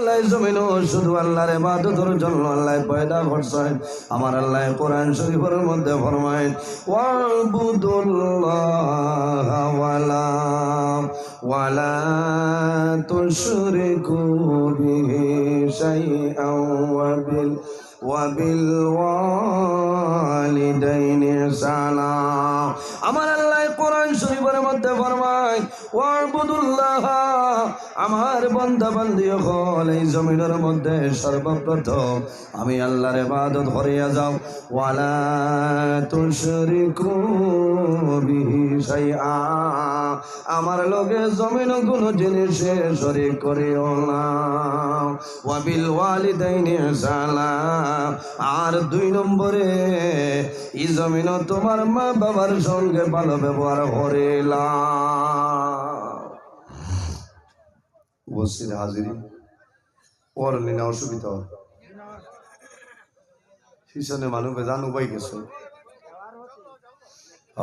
আল্লাহ জমিন শুধু আল্লাহর ইবাদতের জন্য আল্লাহ পয়দা করছেন। আমার আল্লাহ কোরআন শরীফের মধ্যে ফরমায় ওয়াবুদুল্লাহ ওয়ালা তুশরিকু বিহি শাইআন ওয়াবিল ওয়ালিদাইনি ইহসানা। আমার আল্লাহ কোরআন শরীফের মধ্যে ফরমায় ওয়াবুদুল্লাহ, আমার বান্দা বান্দি হল এই জমিনের মধ্যে সর্বপ্রথম আমি আল্লাহর ইবাদত করিয়া যাও। ওয়ালা তুশরিকু বিহি শাইআ, আমার লগে জমিন কোনো জিনিসে শরীক করিও না। ওয়াবিল ওয়ালিদাইনি ইহসানা, আর 2 নম্বরে এই জমিন তোমার মা বাবার সঙ্গে ভালো ব্যবহার করিলা। উপস্থিত হাজির পড়লি না অসুবিধা পিছনে মানুষ বেজান উপায় গেছে।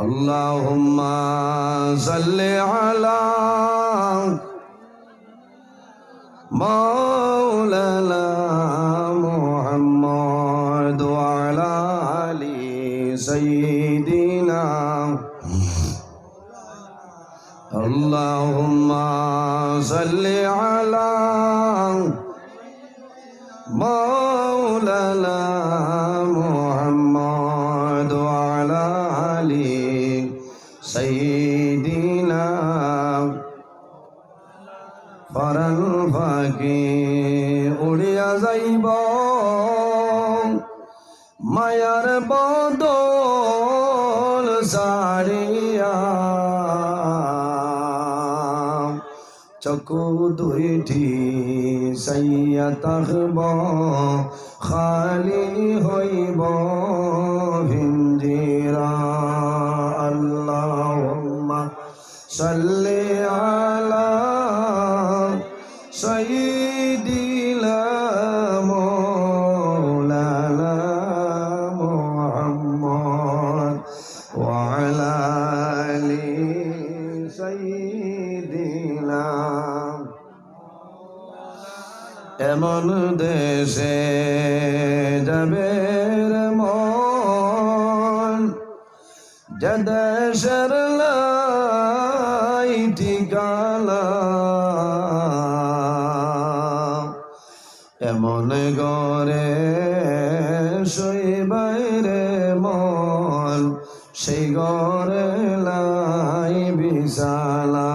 আল্লাহুম্মা সাল্লি আলা মাওলানা মুহাম্মদ ওয়া আলা আলি সাইয়্যিদিনা। আল্লাহুম্মা সাল্লি আলা মাওলানা মুহাম্মদ ওয়া আলা আলি সাইয়্যিদিনা। ফরন ফাঁকি উড়িয়া যাইব মায়ার বদল সারিয়া, চকু দুইটি সাইয়া তাকব খালি হইব হিঞ্জিরা। আল্লাহুম্মা সাল্লি আলা সাইয়্যিদিনা মাওলানা মুহাম্মদ ওয়া আলা আলি সাইয়্যিদিনা। এমন দেশে যাবে রে মন, যে দেশের লাই ঠিকানা, এমন ঘরে শোইবাই রে মন, সেই ঘরে লাই বিছানা।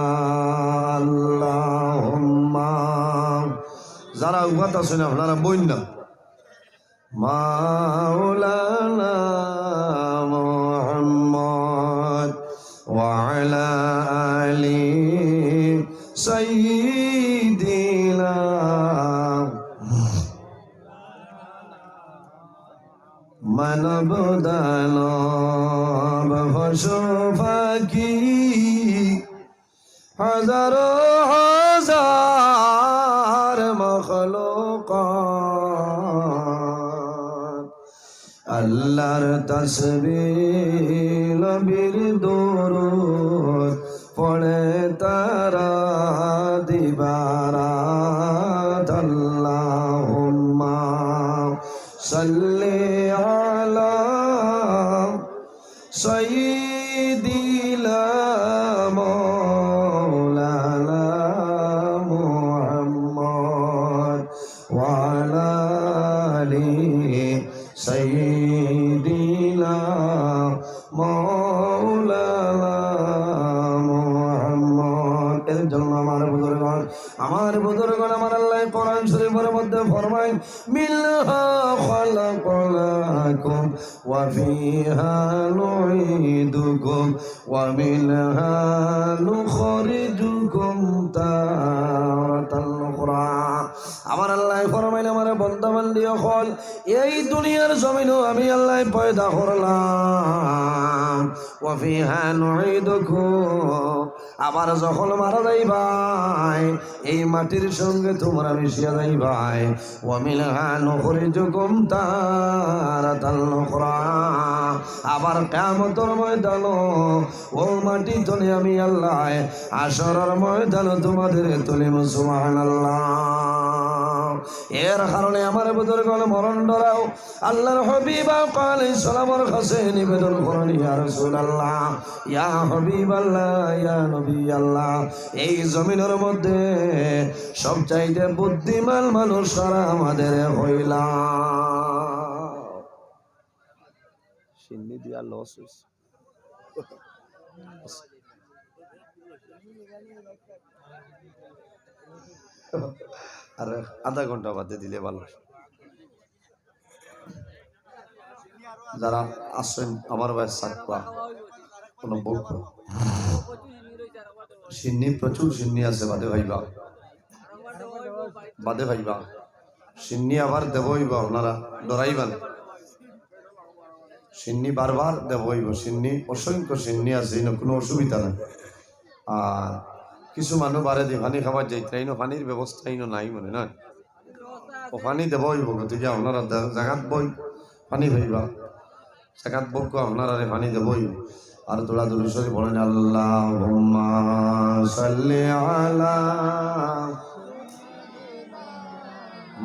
আল্লাহুম্মা, যারা উপাত আছেন আপনারা বইন না, মাওলানা মুহাম্মদ ওয়া আলা আলি সাইয়্যিদিনা। মানব দানব পশু পাখি হাজারো হাজার মখলুকাত, আল্লাহর তাসবিহ নবীর দরুদ পড়ে তারা দিবারাত। আল্লাহুম্মা সাল্লি আলা সাইয়্যিদিনা মাওলানা মুহাম্মদ ওয়া আলা আলি সাইয়্যিদিনা মাওলানা মুহাম্মদ। এর জন্য আমার বুজুর্গগণ আমার আল্লাহ কোরআন শরীফের মধ্যে ফরমায় মিনহা খালাকনাকুম ওয়া ফিহা নুঈদুকুম ওয়া মিনহা নুখরিজুকুম তারাতাল উখরা। আমার আল্লাহ ফরমাইল আমার বান্দা বান্দি হল এই দুনিয়ার জমিনও আমি আল্লাহ পয়দা করলাম। ওয়া ফিহা নুঈদুকুম, আবার যখন মারা যাইবাই এই মাটির সঙ্গে তোমরা মিশিয়া যাইবাই। ওয়া মিনহা নুখরিজুকুম তারাতাল উখরা, আবার কিয়ামতের ময়দানও ও মাটি তুলে আমি আল্লাহ হাশরের ময়দানে তোমাদের তুলিব। সুবহানাল্লাহ। এর কারণে আমার বুজুর্গগণ মরণ ডরাও আল্লাহর হাবিব আলাইহিস সালামের কাছে নিবেদন করেন, ইয়া রাসূলুল্লাহ, ইয়া হাবিবাল্লাহ, ইয়া নবী আল্লাহ, এই জমিনের মধ্যে সবচাইতে বুদ্ধিমান মানুষ সারা আমাদের হইলা। সিন্নি দিয়া লস হইছে। আর আধা ঘন্টা বাদে দিলে ভালো। যারা আসেন আমার ভাই সাকবা কোন বলব সিন্নি প্রচুর সিন্নি আছে, বাদে ভাইবা বাদে ভাইবা সিন্নি আবার দেব হইব, আপনারা ডরাইবেন সিন্নি বারবার দেব হইব। সিন্নি অসংখ্য সিন্নি আছে, কোনো অসুবিধা নেই। আর কিছু মানুষ বারে দিয়ে পানি খাবার যাইতে পানির ব্যবস্থা নাই মনে নয়, ও পানি দেব হইব। গতিকে আপনারা জাগাত বই পানি ভাইবা, জাগাত বক আপনারা পানি দেব হইব। আর তোরা দুরুশরী বলেন, আল্লাহুম্মা সাল্লি আলা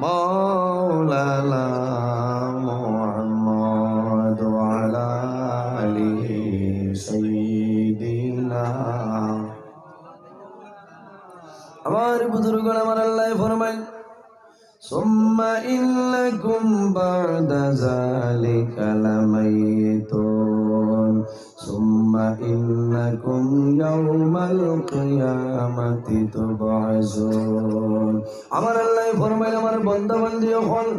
মাওলানা মুহাম্মদ ওয়া আলা আলি সাইয়্যিদিনা। আমার বুজুর্গরা আমার আল্লাহ ফরমায়, সুম্মা ইন্নাকুম বা'দা যালিকা লামাইতুন সুম্মা ইন্নাকুম ইয়াওমাল কিয়ামাতি তুবআসুন। আমার আল্লাহ ফরমায়, আমার বান্দা বান্দি হল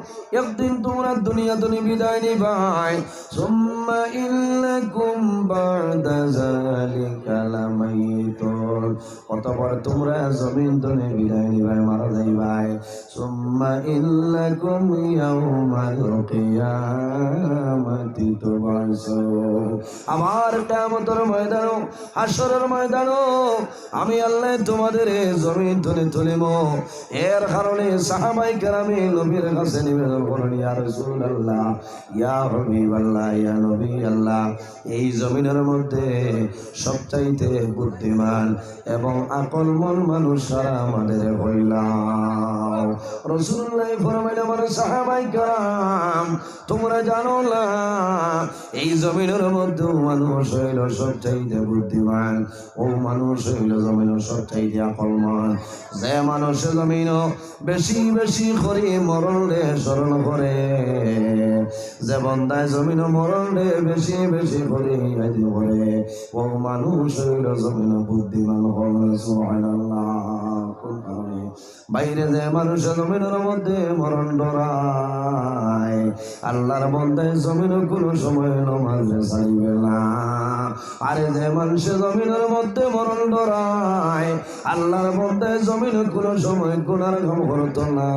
একদিন তোমরা দুনিয়া থেকে বিদায় নিবাই। সুম্মা ইন্নাকুম বা'দা যালিকা লামাইতুন, অতঃপর তোমরা জমিন থেকে বিদায় নিবাই, মারা যাইবাই। সুম্মা ইন্নাকুম ইয়াওমাল কিয়ামাতি তুবআসুন, আমার কিয়ামতের ময়দানে, হাসরের ময়দানে আমি আল্লাহ তোমাদের জমিন থেকে তুলিব। এর কারণে সাহাবায়ে কেরামে নবীর কাছে নিবেদন করেন, ইয়া রাসূলুল্লাহ, ইয়া হাবিবাল্লাহ, ইয়া নবী আল্লাহ, এই জমিনের মধ্যে সবচাইতে বুদ্ধিমান এবং আকলমন মানুষ সারা আমাদের হইলাম। রাসূলুল্লাহ ফরমাইলেন, আমার সাহাবায়ে কেরাম তোমরা জানো না এই জমিনের মধ্যে মানুষ হইল সবচাইতে বুদ্ধিমান, ও মানুষ হইল জমিনের সবচাইতে আকলমন। যে মানুষ জমিন বেশি বেশি করে মরণে স্মরণ করে, যে বন্দায় জমিন মরণে বেশি বেশি করে ইয়াদ করে, ও মানুষ হইল জমিন বুদ্ধিমান হল। সুবহানাল্লাহ। বাইরে যে মানুষ জমিনের মধ্যে মরণ ডরায়, আল্লাহর বন্দায় জমিন কোনো সময় নামাজ ছাড়িবে না। আরে যে মানুষ জমিনের মধ্যে মরণ ডরায়, আল্লাহর বন্দায় জমিন কোনো সময় গুনার কাম করতো না।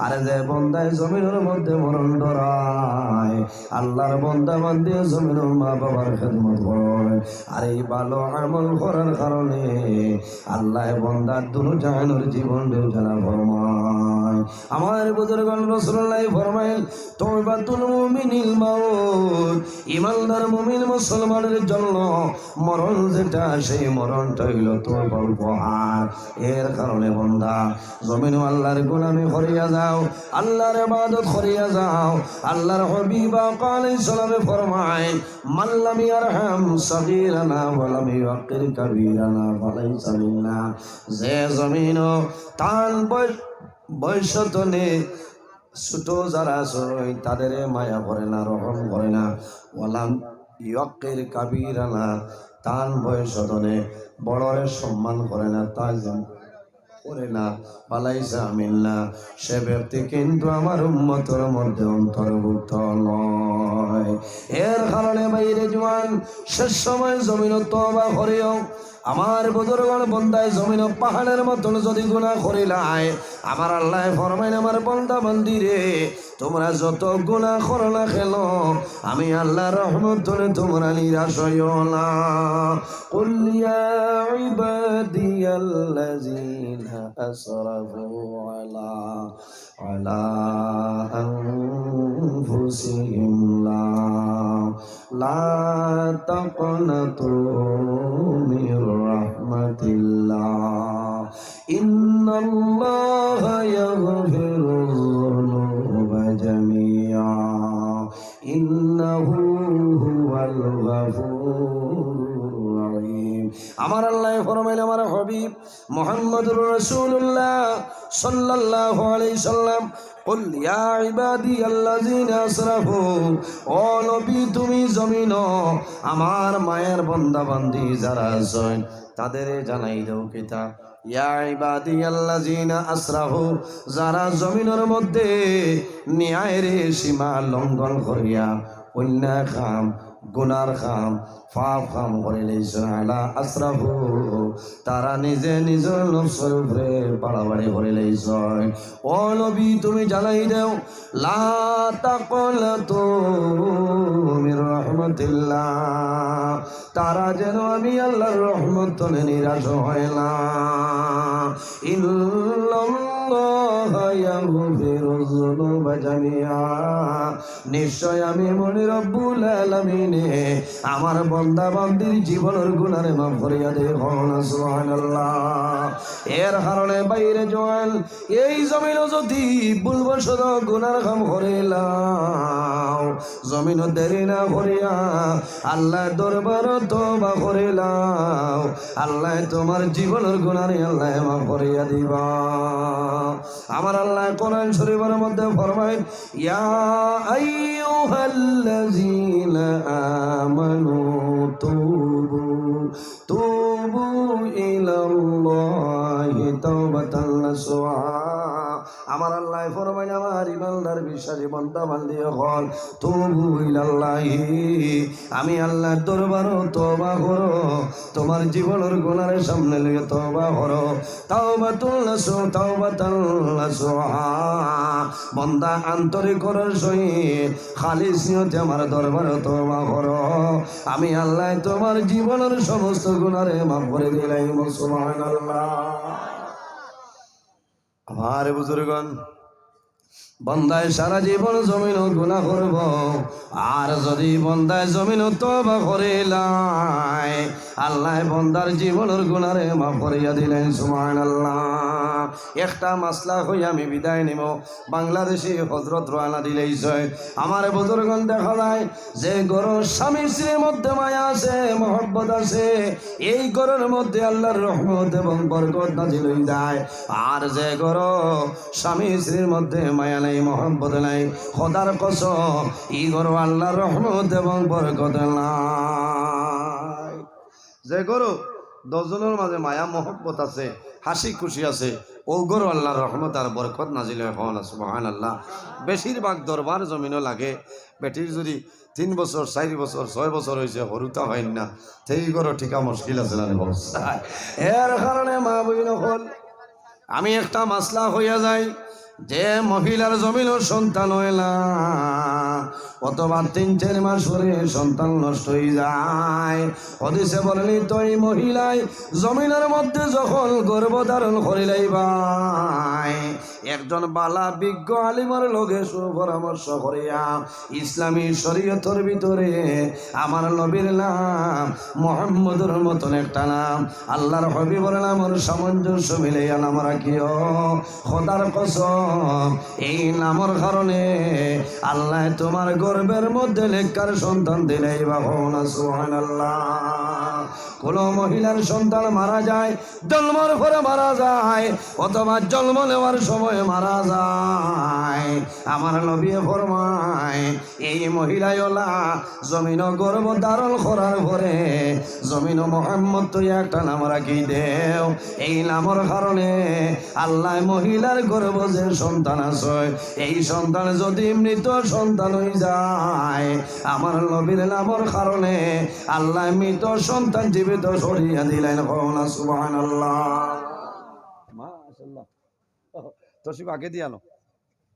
আরে যে বন্দায় জমিনের মধ্যে মরণ ডরায়, আল্লাহর বন্দা বান্দি জমিনের মা বাবার খেদমত করে। আর এই ভালো আমল করার কারণে আল্লাহ বন্দার দুনো জাহানের জীবন দেওয়া ফরমায়। আমার বুজুর্গগণ রাসূলুল্লাহ ফরমাইল, তাওবাতুল মুমিনিল মাউত, ঈমানদার মুমিন মুসলমানের জন্য মরণ যেটা, সেই মরণটা হইল তওবার উপহার। এর কারণে বান্দা জমিন আল্লাহর গোলামি করিয়া যাও, আল্লাহর ইবাদত করিয়া যাও। আল্লাহর হাবিব আলাইহিস সালামে ফরমায়, মান লাম ইয়ারহাম সাগীরানা ওয়া লাম ইউক্কির কাবীরানা ফালাইসা মিন্না। যে জমিন তান বয়সতনে ছোট যারা আছে তাদের মায়া করে না, রহম করে না। ওয়ালাম ইউক্কির কাবীরানা, তান বয়সতনে বড়রে সম্মান করে না, তাজিম করে না, ফালাইসা মিন্না, সে ব্যক্তি কিন্তু আমার উম্মতের মধ্যে অন্তর্ভুক্ত নয়। এর কারণে বাইরে জওয়ান শেষ সময় জমিন তওবা করিও। আমার বুজুর্গগণ বন্দায় জমিন পাহাড়ের মতন যদি গুনাহ করিলাই, আমার আল্লাহ ফরমাইন, আমার বন্দা বান্দি রে, তোমরা যত গুনাহ করো না কেন, আমি আল্লাহর রহমত ধরে তোমরা নিরাশ হইও না। কুল ইয়া ইবাদিয়াল্লাযীনা আসরাফু আলা আনফুসিহিম লা তাকনাতু মির রাহমাতিল্লাহ, ইন্নাল্লাহা ইয়াগফিরুয-যুনুবা জামিআ ইন্নাহু হুয়াল গাফুরুর রহিম। আমার আল্লাহ ফরমাইলেন, আমার হাবিব মুহাম্মদুর রাসূলুল্লাহ সাল্লাল্লাহু আলাইহি সাল্লাম, কুল ইয়া ইবাদিয়াল্লাযিনা আসরাফু, ও নবী তুমি জমিন আমার মায়ের বান্দা বান্দি যারা আছেন তাদের জানাই দাও কিতাব, ইয়া ইবাদিয়াল্লাযিনা আসরাফু, যারা জমিনের মধ্যে ন্যায়ের সীমা লঙ্ঘন করিয়া অন্যায় খাম গুনার খাম পাপ খাম করিলেছে, আলা আসরাফু, তারা নিজে নিজের নফসের উপরে বাড়াবাড়ি করিলেছে। ও নবী তুমি জানাই দাও, লা তাকনাতু মির রাহমাতিল্লাহ, তারা যেন আমি আল্লাহর রহমত থেকে নিরাশ হয় না। ইন্নাল্লাহা ইয়াগফিরুয-যুনুবা জামিআ, নিশ্চয় আমি মনি রব্বুল আলামিন আমার বান্দা বান্দির জীবনের গুনারে মাফ করিয়া দেই। সুবহানাল্লাহ। এর কারণে বাইরে জোয়ান এই জমিন যদি ভুলবশত গুনার কাম করিলাম, জমিন দেরি না করিয়া আল্লাহ দরবার তওবা করিলাম, আল্লাহ তোমার জীবনের গুনারে আল্লাহ মাফ করিয়া দিবা। আমার আল্লাহ কোরআন শরীফের মধ্যে ফরমায়, ইয়া আইয়ুহাল্লাযীনা আমানু তুবু তুবু ইলাল্লাহি তাওবাতান নাসুহা। আমার আল্লাহ ফরমায়, আমার ইমানদার বিশ্বাসী বান্দা বান্দি হল তুবু ইলাল্লাহি, আমি আল্লাহর দরবারে তওবা করো, তোমার জীবনের গুনাহের সামনে লইয়া তওবা করো। তাওবাতুন নাসুহা, তাওবাতান নাসুহা, বান্দা আন্তরিক করার সহিত খালিস নিয়তে আমার দরবারে তওবা করো, আমি আল্লাহ তোমার জীবনের সমস্ত গুনাহে মাফ করে দিলাম। সুবহানাল্লাহ। আমার বুজুর্গণ, বন্দায় সারা জীবন জমিন গুনাহ করব, আর যদি বন্দায় জমিন তওবা করিলাই আল্লাহ বন্দার জীবনের গুনাহে মাফ করিয়া দিলেন। সুবহানাল্লাহ। একটা মাসলা হই আমি বিদায় নিব। বাংলাদেশে হযরত রানা দিলেই জয়। আমার বুজুর্গণ দেখা যায় যে গরুর স্বামী স্ত্রীর মধ্যে মায়া আছে, মহব্বত আছে, এই গরুর মধ্যে আল্লাহর রহমত এবং বরকত নাজিল হয়ে যায়। আর যে গরু স্বামী স্ত্রীর মধ্যে মায়া নাই, মহব্বত নাই, খোদার কসম এই গরু আল্লাহর রহমত এবং বরকত নাই। যে গরু দশজনের মাঝে মায়া মহব্বত আছে, হাসি খুশি আছে, ও গরু আল্লাহর রহমত আর বরকত নাজিল হয়। সুবহানাল্লাহ। বেশিরভাগ দরবার জমিনও লাগে, বেটির যদি 3 বছর 4 বছর 6 বছর হয়েছে হরুতা হয় না, সেই গরু ঠিকা মুশকিল আছে না। এর কারণে মা বইন হল আমি একটা মাসলা হইয়া যাই, যে মহিলার জমিন সন্তান হয় না, অথবা 3-4 মাস পরে সন্তান নষ্ট হয়ে যায়। হাদিসে বলেনি তো এই মহিলায় জমিনের মধ্যে যখন গর্ভধারণ করিলাই ভাই, একজন বালা বিজ্ঞ আলিমের লগে সুপরামর্শ করিয়া ইসলামী শরীয়তের ভিতরে আমার নবীর নাম মুহাম্মদের মতন একটা নাম, আল্লাহর হাবিবের নামের সামঞ্জস্য মিলাইয়া নাম রাখিও। খোদার কসম এই নামের কারণে আল্লাহ তোমার গর্ভের মধ্যে লেখার সন্তান দিলেই বাবা। সুবহানাল্লাহ। কোন মহিলার সন্তান মারা যায়, জন্মের পরে মারা যায়, অথবা জন্ম নেওয়ার সময় মারা যায়, আমার নবী ফরমায় এই মহিলায়লা জমিন গর্ভ ধারণ করার পরে জমিন মুহাম্মদ তুই একটা নাম রাখি দেও। এই নামের কারণে আল্লাহ মহিলার গর্ভ যে সন্তান আছে, এই সন্তান যদি মৃত সন্তান হয়ে যায়, আমার নবীর নামের কারণে আল্লাহ মৃত সন্তান জীবিত সরিয়া দিলেন। সুবহানাল্লাহ। মাশাআল্লাহ। তসিব আগে দিয়ে আনো,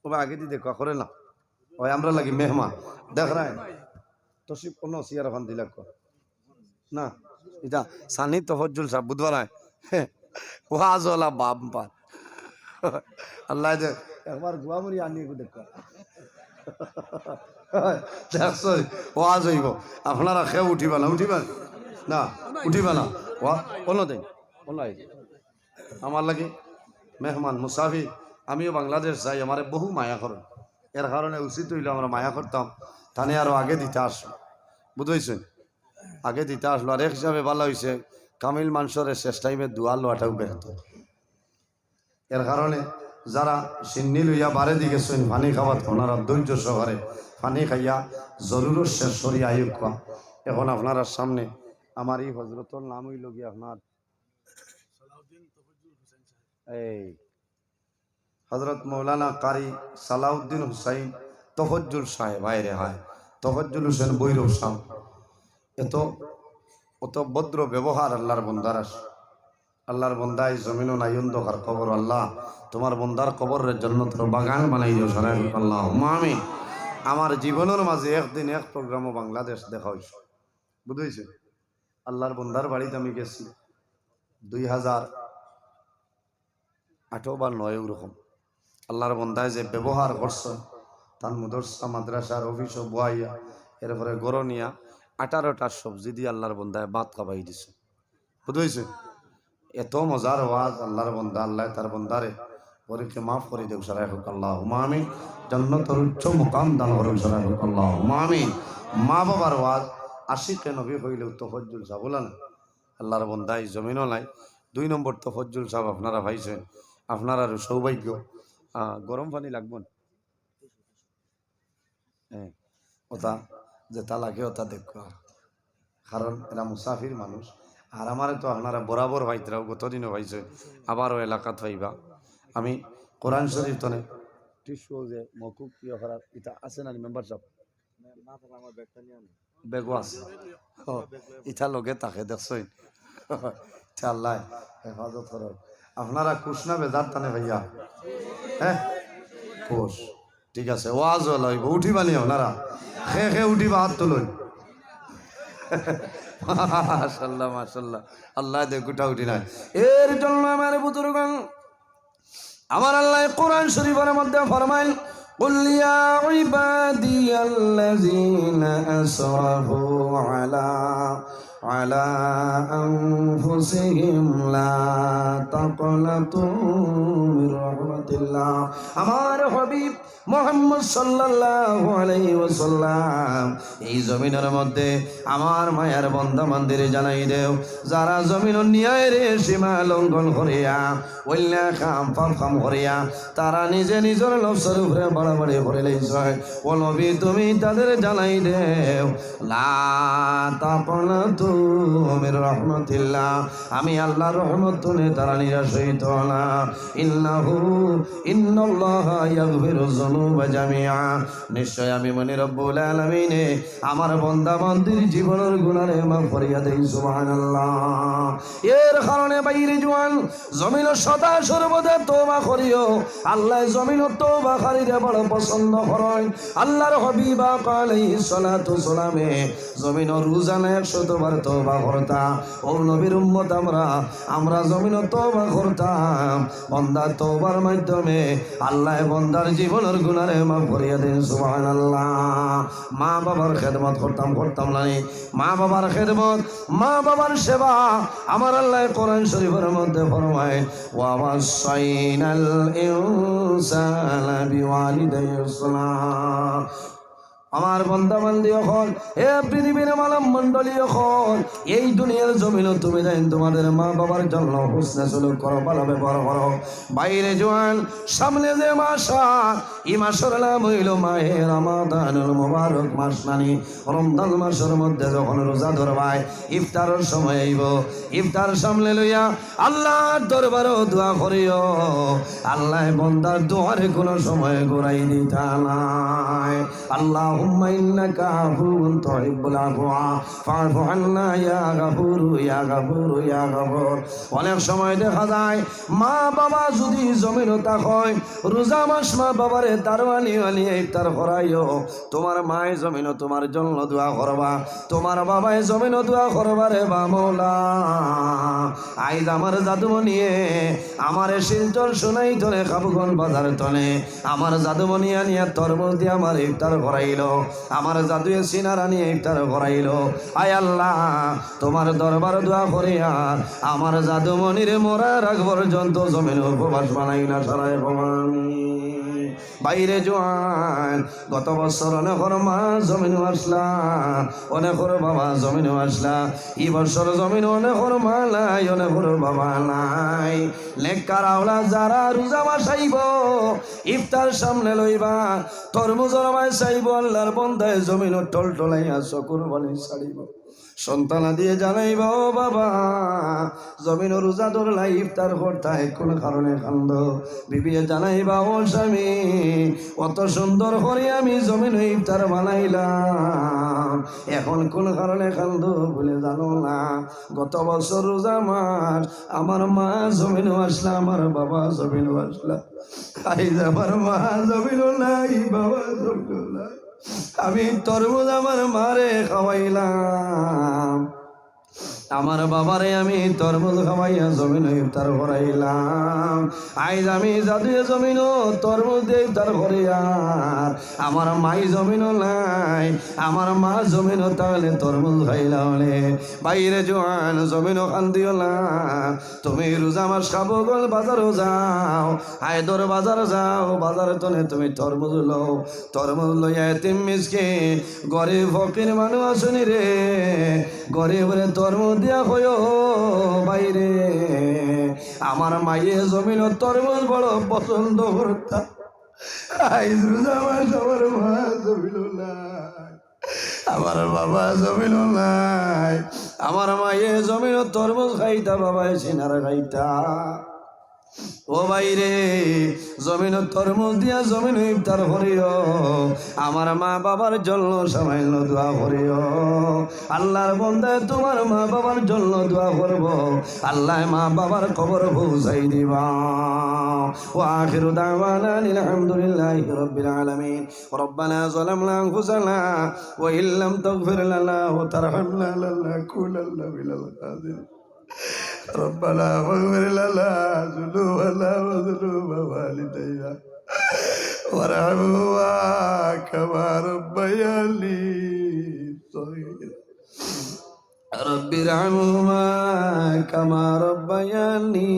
তবে আগে দিয়ে দেখো করে না, ওই আমরা লাগি মেহমান দেখ রায় তসিব অন্য সিয়ার ওখান দিলে না, এটা সানি তফজ্জুল সাহেব বুধবার আয় ওয়াজওয়ালা বাপ পার আল্লাহ দেখ একবার গুয়ামুড়ি আনিয়ে দেখ দেখছ ওয়াজ হইব। আপনারা খেয়ে উঠিবা না, উঠিবেন না, উঠিবে না, অন্য দিন অন্য আমার লাগে মেহমান মুসাফির, আমিও বাংলাদেশ যাই, আমার বহু মায়া করেন, এর কারণে উচিত হইলে আমরা মায়া করতাম তানে আরও আগে দিতে আসলো, বুঝেছেন, আগে দিতে আসলো। আর এক হিসাবে ভালো হয়েছে কামিল মানুষের শেষ টাইমে দোয়া লোয়াটাও বেহতর। এর কারণে যারা সিন্নি লইয়া বারে দিকে শুন পানি খাওয়াত ওনারা ধৈর্য সহকারে পানি খাইয়া জরুর শেষ সরিয়া আয়ুকা। এখন আপনার সামনে আমার এই হজরতর নাম হইল গিয়ে আপনার এই হজরত মৌলানা কারি সালাউদ্দিন হুসাইন তফজ্জুল সাহেব, ভাইরে হায় তফজ্জুল হোসেন বৈরব সাহেব। এত অত ভদ্র ব্যবহার আল্লাহর বন্দার আস, আল্লাহর বন্দায় জমিনও নাই অন্ধকার কবর, আল্লাহ তোমার বন্দার কবরের জন্য তোর বাগান বানাই দিও সারাই আল্লাহ আমিন। আমার জীবনের মাঝে একদিন এক প্রোগ্রামও বাংলাদেশ দেখা হয়েছে, বুঝেছে। আল্লাহর বন্দার বাড়িতে আমি গেছি 2008 বা 2009 ওরকম। আল্লাহর বন্দায় যে ব্যবহার করছে তার মদরসা মাদ্রাসার অফিস বয়াইয়া এরপরে গরনিয়া 18টা সবজি দিয়ে আল্লাহর বন্দায় ভাত খাবাই দিছে, বুঝেছে। এত মজার ওয়াজ আল্লাহর বন্দা, আল্লাহ তার বন্দারে পরীক্ষা মাফ করে দেব সারাই হোক আল্লাহ আমিন। জান্নাতের উচ্চ মুকাম দান করুন সারাই হোক আল্লাহ আমিন। মা বাবার ওয়াজ আশিকে নবী হইলেও তফজ্জুল সাহেব বলেন আল্লাহর বন্দায় জমিনও নাই। 2 নম্বর তফজ্জুল সাহেব আপনারা ভাইছেন, আপনার আর সৌভাগ্য। গরম পানি লাগবে না, হ্যাঁ ওটা যেটা লাগে ওটা দেখো, কারণ এরা মুসাফির মানুষ। আর আমারে তো আপনারা বরাবর ভাইতরাও গতদিনও ভাইছে, আবারও এলাকাত ভাইবা। আমি কোরআন শরীফ তনে টিস্যু যে মকুব ইয়ে করার এটা আছে না মেম্বার সব বেগও আছে, ইটা লগে তাকে দেখছই আল্লাহ হেফাজত করার। আপনারা কুশনা বেজার টানে ভাইয়া, হ্যাঁ কোষ ঠিক আছে, ওয়াজ লইব উঠিবানি আপনারা খে উঠিবা হাত তুলুন মাশাআল্লাহ মাশাআল্লাহ, আল্লাহ দেখ উঠা উঠি নাই। এর জন্য আমার বুজুর্গণ আমার আল্লাহ কোরআন শরীফের মধ্যে ফরমাইল قل يا عبادي الذين أسرفوا على أنفسهم لا تقنطوا من رحمة الله। আমার হাবিব মুহাম্মদ সাল্লাল্লাহু আলাইহি ওয়াসাল্লাম এই জমিনের মধ্যে আমার মায়ার বান্দা বান্দিরে জানাই দেও, যারা জমিনের ন্যায়ের সীমা লঙ্ঘন করিয়া ওইলা কাম ফাম করিয়া তারা নিজে নিজের নফসের উপরে বাড়াবাড়ি করে লইছে, ও নবী তুমি তাদের জানাই দেও লা তাকনাতু মির রাহমাতিল্লাহ, আমি আল্লাহর রহমত তুলে তারা নিরাশ হইত না। ইন্নাল্লাহা ইয়াগফিরু যুনুবা জামিআ, নিশ্চয় আমি মনি রব্বুল আলামিন আমার বান্দা বান্দির জীবনের গুনাহে মাফ করিয়া দেই সুবহানাল্লাহ। এর কারণে বাইরে জওয়ান জমিন সদা সর্বদা তওবা করিও, আল্লাহ জমিন তওবাকারীরে বড় পছন্দ করেন। আল্লাহর হাবিব আলাইহিস সালাতু সালামে জমিন রোজানা 100 বার তওবা করতা। ও নবীর উম্মত আমরা জমিন তওবা করতাম, বান্দা তওবার মাধ্যমে আল্লাহ বান্দার জীবনের গুনাহে মাফ করিয়া দেন সুবহানাল্লাহ। মা বাবার খেদমত করতাম না, মা বাবার খেদমত মা বাবার সেবা আমার আল্লাহ কোরআন শরীফের মধ্যে ফরমায় ওয়া ওয়াসাইনাল ইনসানা বিওয়ালিদাইহি ইহসানা। আমার বান্দা বান্দি এখন এ পৃথিবীর মানব মণ্ডলী এখন এই দুনিয়ার জমিন তুমি দেন তোমাদের মা বাবার জন্য হুসনে সুলুক করো, ভালো ব্যবহার করো। বাইরে জোয়ান সামনে যে মাস এই মাসের নাম হইল মাহে রমাদানুল মুবারক মাস, নানি রমজান মাসের মধ্যে যখন রোজা ধরবাই ইফতারের সময় আইব, ইফতার সামনে লইয়া আল্লাহর দরবারও দোয়া করিও, আল্লাহ বান্দার দোয়ারে কোনো সময় ঘুরাই দিতা নাই। আল্লাহ ইন্নাকা আফুউন তুহিব্বুল আফওয়া ফা'ফু আন্না ইয়া গাফুরু ইয়া গাফুরু ইয়া গাফুর। অনেক সময় দেখা যায় মা বাবা যদি জমিনতা হয় রোজা মাস মা বাবারে দারওয়ানি আনিয়ে ইফতার করাইও, তোমার মায়ে জমিন তোমার জন্য দোয়া করবা, তোমার বাবায় জমিন দোয়া করবারে বা মওলা আইজ আমার জাদুমনিয়ে আমার শিলচর শোনাই তলে খাবুগন বাজার তলে আমার জাদুমনি আনিয়া তরমুজ দিয়ে আমার ইফতার করাইলো, আমার জাদুয়ে সিনারা নিয়ে ইফতার করাইলো। আয় আল্লাহ, তোমার দরবার দোয়া করিয়া আমার জাদুমণির মরার আগ পর্যন্ত জমিন উপবাস বানাই না সারায় ভবানী। বাইরে জোয়ান গত বছর অনেকর মা জমিন আসলা, অনেকর বাবা জমিন আসলা। এই বছর জমিন অনেকর মা নাই, অনেকর বাবা নাই। নেককার আওলা যারা রোজা বাসাইব ইফতার সামনে লইবা, তরমুজর মাই চাইব আল্লাহর বন্দায় জমিন টল টলাইয়া চকুর বলে ছাড়িব। সন্তানা দিয়ে জানাইব ও বাবা জমিন রোজা ধরলা ইফতার করতায় কোন কারণে কান্দ। বিবিয়ে জানাইবা ও স্বামী কত সুন্দর করে আমি জমিন ইফতার বানাইলাম, এখন কোন কারণে কান্দ বলে জানো না। গত বছর রোজা মাস আমার মা জমিন আসলা, আমার বাবা জমিন আসলা, আইজ আমার মা জমিন নাই, বাবা জমিন নাই। আমি তরমুজ আমার মারে খাওয়াইলাম, আমার বাবারে আমি তরমুজ খাওয়াইয়া জমিন ইফতার করাইলাম। আইজ আমি জাদুয়ে জমিন তরমুজ দিয়ে ইফতার করিয়ার আমার মাই জমিনও নাই, আমার মা জমিনও তাহলে তরমুজ খাইলামলে। বাইরে জোয়ান জমিনও কান্দিও না, তুমি রোজা মাস খাবো গল বাজারও যাও, আয়দর বাজার যাও, বাজারে তনে তুমি তরমুজ লও, তরমুজ লইয়া এতিম মিসকিন গরিব ফকির মানুষ আসুনি রে, গরিবরে তরমুজ দিয়া হইও বাইরে। আমার মাইয়ে জমিন তরমুজ বড় পছন্দ করতা, আইজ রোজা মাস আমার মা জমিন নাই, আমার বাবা জমিন নাই। আমার মাইয়ে জমিন তরমুজ খাইতা, বাবা সিনারা খাইতা। ও বাইরে জমিন তরমুজ দিয়া জমিন ইফতার করিও, আমার মা বাবার জন্য সামান্য দোয়া করিও। আল্লাহর বন্দায় তোমার মা বাবার জন্য দোয়া করব, আল্লাহ মা বাবার খবর পৌঁছাই দিবা। ওয়া আখিরু দাওয়ানা আলহামদুলিল্লাহি রাব্বিল আলামিন। রব্বানা যালামনা আনফুসানা ওয়া ইল্লাম তাগফির লানা ওয়া তারহামনা লানাকুনান্না মিনাল খাসিরিন। ربنا واغفر لنا ذنوبنا وذنوب والدينا وارحمهما كما ربياني صغيرا. رب ارحمهما كما ربياني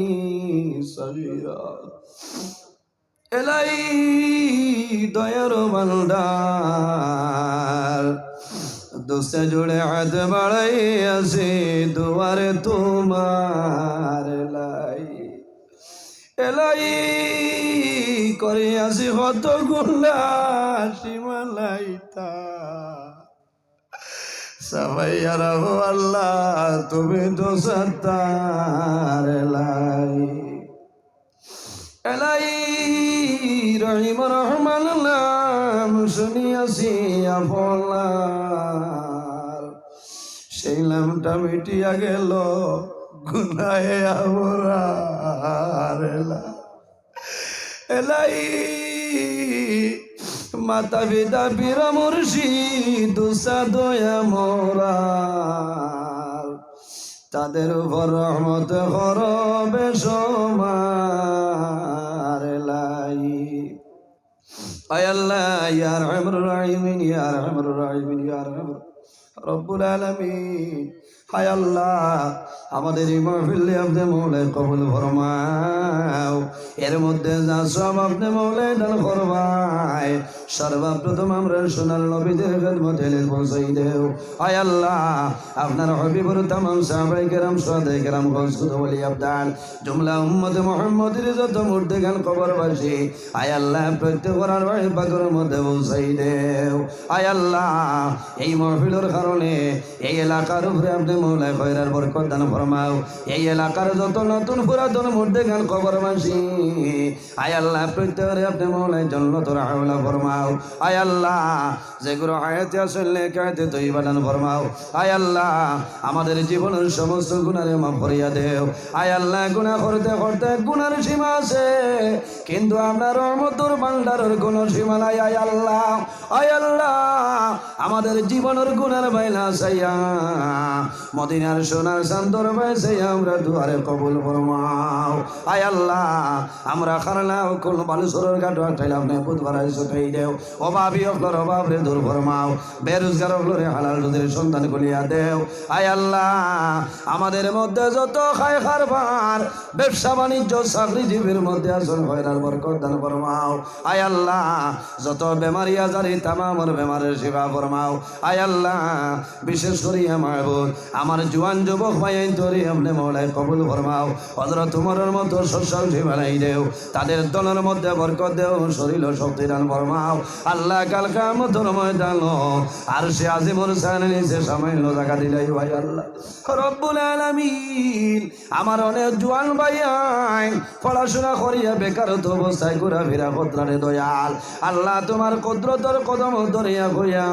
صغيرا. এলাই দয়ার বান্দার দোষে জুড়ে হাত বাড়াই আসে দুয়ারে তোমার লাই, এলাই করে আসি কত গুণা সীমালাইতা সবাই রাহো আল্লাহ তুমি তো সত্তার লাই, এলাই রহিম রহমান নাম শুনিয়াছি আপনার, সেই নামটা মিটিয়া গেল গুনাহে আমরার। এলাই মাতা পিতা পীর মুর্শিদ দয়া মোরার, তাদের উপর রহমত করবে সমার লাই। আয় আল্লাহ ইয়া আরহামুর রাহিমিন, ইয়া আরহামুর রাহিমিন, ইয়া আরহামুর রব্বুল আলামিন। হায় আল্লাহ আমাদের এই মাহফিলে আপনি মৌলায় কবুল ফরমাও, এর মধ্যে যা সব আপনি মৌলায় দান ফরমায়। সর্বপ্রথম আমরা সোনার নবীদের খেদমতে পৌঁছাই দেও। হায় আল্লাহ আপনার হবিবুর তামাম সাহাবায়ে কেরাম সাহাবায়ে কেরাম গৌসুদ ওলি আবদাল জুমলা উম্মতে মুহাম্মদের যত মুর্দেগান কবরবাসী হায় আল্লাহ প্রত্যেকের বাড়ি পাকের মধ্যে পৌঁছাই দেও। হায় আল্লাহ এই মাহফিলের কারণে এই এলাকার উপরে আপনি মৌলায় খয়রার বরকত দান ফরমাও। এই এলাকার যত নতুন পুরাতন মুর্দেগান কবরবাসী হায় আল্লাহ প্রত্যেকের আপনি মৌলায় জান্নাতুল আলা ফরমাও। হায় আল্লাহ যেগুলো হায়াতে আসলে কায়াতে তৈবা দান ফরমাও। হায় আল্লাহ আমাদের জীবনের সমস্ত গুনারে মাফ করিয়া দেও। হায় আল্লাহ গুনাহ করতে করতে গুনার সীমা আছে, কিন্তু আমরা রহমতের বাংলা আমলদারের কোনো সীমা নাই। আয় আল্লাহ, আয় আল্লাহ, আমাদের জীবনের গুণের বাইলা চাইয়া মদিনার সোনার চান্দর বাইসাইয়া আমরা দুয়ারে কবুল ফরমাও। আয় আল্লাহ, আমরা খারলাও কোন বালুচরের ঘাট ঠাইলাম নে বুধবার শুকাই দেও। অভাবী অকলর অভাব রে দূর ফরমাও, বেরোজগার অকলরে হালাল রুজির সন্ধান করিয়া দেও। আয় আল্লাহ, আমাদের মধ্যে যত খায় খারবার ব্যবসা বাণিজ্য চাকরিজীবীর মধ্যে আসল হয়রার বরকত দান ফরমাও। আয় আল্লাহ, যত বেমারি আজারি তামামর বেমারের সেবা ফরমাও। আয় আল্লাহ, বিশেষ করিয়া মাহবুব আমার জোয়ান যুবক ভাইয়াইন তোরে আপনি মওলায় কবুল ফরমাও। হযরত উমরের মতো সচ্ছল জীবনাই দেও, তাদের দলের মধ্যে বরকত দেও, শরীর ও শক্তি দান ফরমাও। আল্লাহ কাল কিয়ামতের ময়দানে আরশে আজিমুর শানের নিচে সামান্য জায়গা দিলাই। ভাই আল্লাহ রব্বুল আলামিন, আমার অনেক জোয়ান ভাইয়াই পড়াশোনা করিয়া বেকারত্ব অবস্থায় ঘোরা ফেরা কতরারে দয়াল আল্লাহ তোমার কুদরতের কদম ধরিয়া কইয়া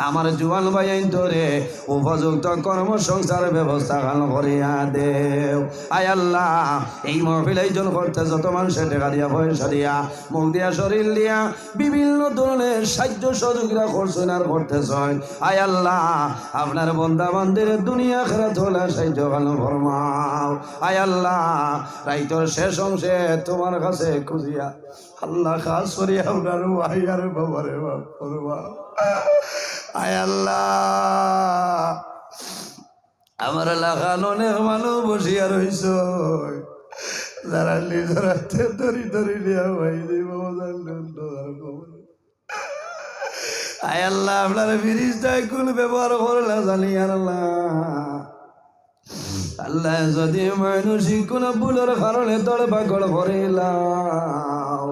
আমার জোয়ান ভাইয়াইন তোরে উপযুক্ত কর্মসংস্থার ব্যবস্থা গান করিয়া দেও। আয় আল্লাহ, এই মহফিল আয়োজন করতে যত মানুষের টাকা দিয়া পয়সা দিয়া মুখ দিয়া শরীর দিয়া বিভিন্ন ধরনের সাহায্য সহযোগিতা করছেন আর করতেছেন, আয় আল্লাহ আপনার বন্দা বান্দির দুনিয়া খেরাত হলে সাহায্য গান ফরমাও। আয় আল্লাহ, রাইতর শেষ অংশে তোমার কাছে খুঁজিয়া আল্লাহ খাস করিয়া আপনার ভাই আর বাবারে বাপ ফরমাও। আয় আল্লাহ, আমার এলাকার অনেক মানুষ বসিয়া রইছ, যারা নিজের হাতে ধরি ধরি নিয়ে ভাই দিব। আয় আল্লাহ, আপনার ফিরিজটাই কোন ব্যবহার করলে জানি আল্লাহ। আল্লাহ, যদি মানুষই কোন ভুলের কারণে দড় পাগল করিলাম,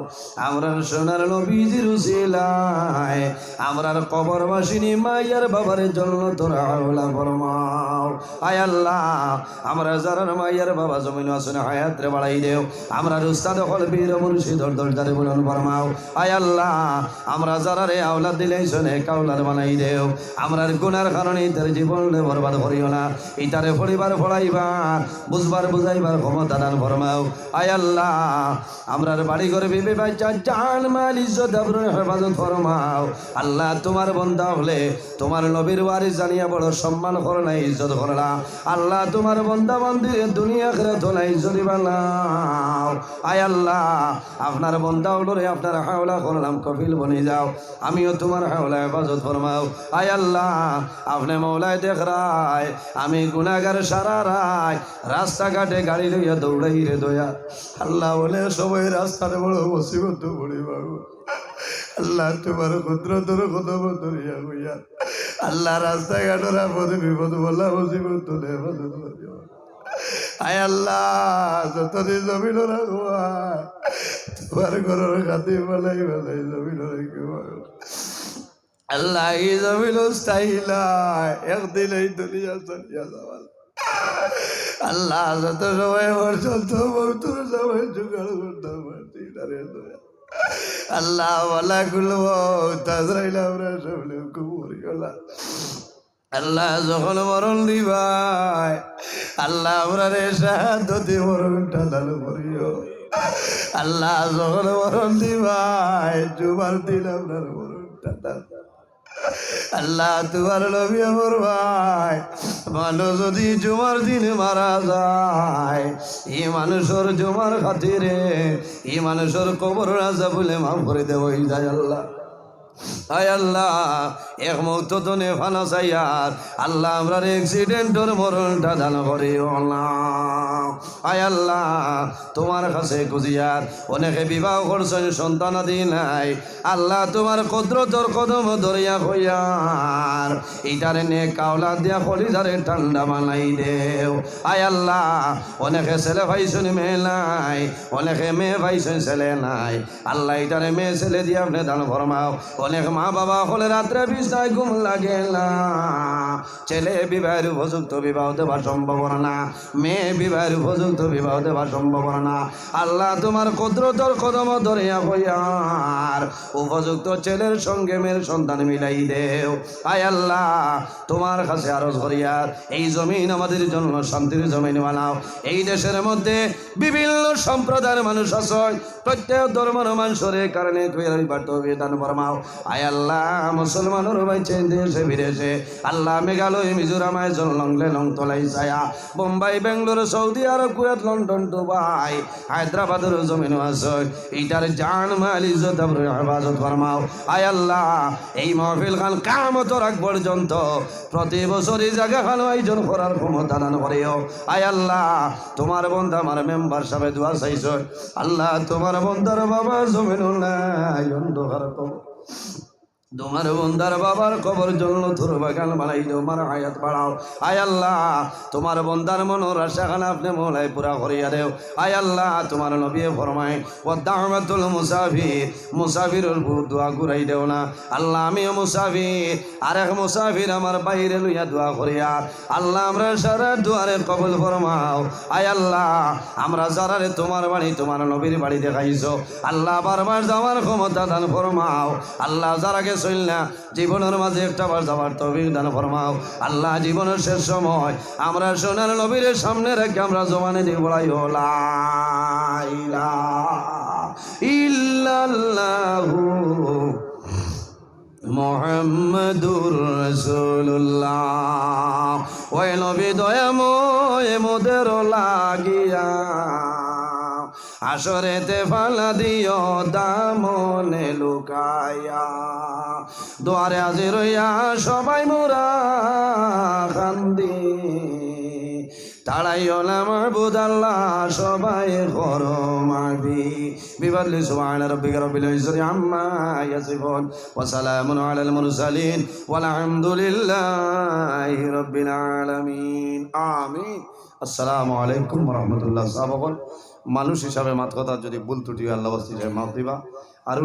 আমরার সোনার নবীজির উসিলায় আমরার কবরবাসিনী মাইয়ার বাবার জন্য তোরা হাওলা ফরমাও। আয় আল্লাহ, আমরা যারা মাইয়ার বাবা জমিন আসেন হায়াত রে বাড়াই দেও। আমরা উস্তাদ হল বীর মুর্শিদর দরজারে বুলন ফরমাও। আয় আল্লাহ, আমরা যারা রে আওলাদ দিলেই শোনে কাউলার বানাই দেও। আমরার গুনার কারণে তার জীবন বরবাদ করিও না, ইতারে পরিবার ফড়াইবার বুঝবার বুঝাইবার ক্ষমতা দান ফরমাও। আয় আল্লাহ, আমরার বাড়ি ঘরে বিবি বাচ্চা জান মাল ইজ্জত আবরুর হেফাজত ফরমাও। আল্লাহ, তোমার বন্দা হলে তোমার নবীর ওয়ারিস জানিয়া বড় সম্মান করো না, ইজ্জত করলা। আল্লাহ, তোমার বন্দা বান্দির দুনিয়া খেরাত হলে ইজ্জত বানাও। আয় আল্লাহ, আপনার বন্দা হলে আপনার হাওলা করলাম কফিল বনে যাও, আমিও তোমার হাওলা হেফাজত ফরমাও। আয় আল্লাহ, আপনি মৌলায় দেখ রায় আমি গুনাহগার সারা রায় রাস্তাঘাটে গাড়ি লইয়া দৌড়াই রে দয়া। আল্লাহ বলে সবাই রাস্তাতে বড় মুসিবত পড়ে বাবু। আল্লাহ, তোমার কুদরতের কদম ধরিয়া হইয়া আল্লাহ রাস্তাঘাটের আপদ বিপদ বলা মুসিবত তুলে হেফাজত করিও। আয় আল্লাহ, যতদিন জমিন রাখবা তোমার ঘরের খাতে বেলাই বেলাই জমিন রাখবা। আল্লাহ, এই জমিন স্থায়ীলা একদিন এই দুনিয়া চলিয়া যাওয়াল। আল্লাহ, যত সময় পর্যন্ত তোর সময় জোগাড় করতে পারছি আল্লাহ বলা খুলব তাজরাইলে আমরা সব কুমুরি গলা। আল্লাহ, যখন মরণ দিবাই আল্লাহ আমরা রে সাহায্যতে মরণটা দালু করিও। আল্লাহ, যখন মরণ দিবাই জুমার দিন আপনার মরণটা দালু। আল্লাহ, তোমার নবী আমার ভাই মানুষ যদি জুমার দিন মারা যায়, এই মানুষের জুমার খাতিরে এই মানুষের কবর রাজা বলে মাফ করে দেব যায় আল্লাহ। আয় আল্লাহ, এক মুহূর্ত তো নেফানা চাইয়ার আল্লাহ আমরা অ্যাক্সিডেন্টের মরণটা দান করিও না। আয় আল্লাহ, তোমার কাছে খুঁজিয়ার অনেকে বিবাহ করছেন সন্তানাদি নাই। আল্লাহ, তোমার কুদরতের কদম ধরিয়া হইয়ার ইটারে নে কাওলা দিয়া কলিজারে ঠান্ডা বানাই দেও। আয় আল্লাহ, অনেকে ছেলে পাইছেন মেয়ে নাই, অনেকে মেয়ে পাইছেন ছেলে নাই। আল্লাহ, ইটারে মেয়ে ছেলে দিয়ে আপনি দান ফরমাও। অনেক মা বাবা হলে রাত্রে বিছানায় ঘুম লাগে না, ছেলে বিবাহের উপযুক্ত বিবাহ দেওয়ার সম্ভাবনা না, মেয়ে বিবাহের উপযুক্ত বিবাহ দেওয়ার সম্ভাবনা না। আল্লাহ তোমার কুদরতের কদম ধরিয়া হইয়ার উপযুক্ত ছেলের সঙ্গে মেয়ের সন্তান মিলাই দেও। আয় আল্লাহ তোমার কাছে আরজ করিয়ার এই জমিন আমাদের জন্য শান্তির জমিন বানাও। এই দেশের মধ্যে বিভিন্ন সম্প্রদায়ের মানুষ আছে, প্রত্যেক ধর্মের মানুষের কারণে দান ফরমাও। আয় আল্লাহ মুসলমানের বাইছে দেশে বিদেশে, আল্লাহ মেঘালয় মিজোরামায় জলংলে লং তলাই ছায়া, Bombay Bangalore Saudi Arab Kuwait London Dubai হায়দ্রাবাদের জমিন আছে, এইটার জান মাল ইজ্জত হেফাজত ফরমাও। আয় আল্লাহ এই মাহফিল খান কিয়ামত রাখ পর্যন্ত প্রতি বছর এই জায়গা খান আয়োজন করার ক্ষমতা দান করিও। আয় আল্লাহ তোমার বন্ধা আমার মেম্বার সাহেব দোয়া চাইছ, আল্লাহ তোমার বন্ধার বাবা জমিন নাই অন্ধকার তোমার বন্দার বাবার কবর জন্য তোর বাগান বানাই দেও, মার হায়াত বাড়াও। আয় আল্লাহ তোমার বন্দার মনোর আশাখান আপনি মোলাই পুরা করিয়া দেও। আয় আল্লাহ তোমার নবী ফরমায় ও দাওয়াতুল মুসাফির, মুসাফিরের দোয়া ঘুরাই দেও না। আল্লাহ আমিও মুসাফির, আরেক মুসাফির আমার বাইরে লইয়া দোয়া করিয়া আল্লাহ আমরা সারা দুয়ারে কবুল ফরমাও। আয় আল্লাহ আমরা যারারে তোমার বাড়ি তোমার নবীর বাড়ি দেখাইছো আল্লাহ বারবার যাওয়ার ক্ষমতা দান ফরমাও। আল্লাহ যারাকে চল না জীবনের মাঝে একটা বার যাওয়ার তৌফিক দান ফরমাও। আল্লাহ জীবনের শেষ সময় আমরা সোনার নবীর সামনে রেখে আমরা জমানে দিয়ে বলাই লা ইলাহা ইল্লাল্লাহু মুহাম্মাদুর রাসূলুল্লাহ। ওই নবী দয়াময় মোদের লাগিয়া আসরেতে ফালা দিও দামনে লুকায়া, দুয়ারে আজি রইয়া সবাই মোরা কান্দি, তাড়াইও না মাহবুদ আল্লাহ সবাই করো মাবি বিবাদলি সুবহান রাব্বিকা রাব্বিল ইজ্জাতি আম্মা ইয়াসিফুন ওয়া সালামুন আলাল মুরসালিন ওয়াল হামদুলিল্লাহি রাব্বিল আলামিন। আমিন। আসসালামু আলাইকুম ওয়া রাহমাতুল্লাহ। সাহাবাগণ মানুষ হিসাবে মাত কথা যদি ভুল ত্রুটি আল্লাহ মাফ দিবা। আর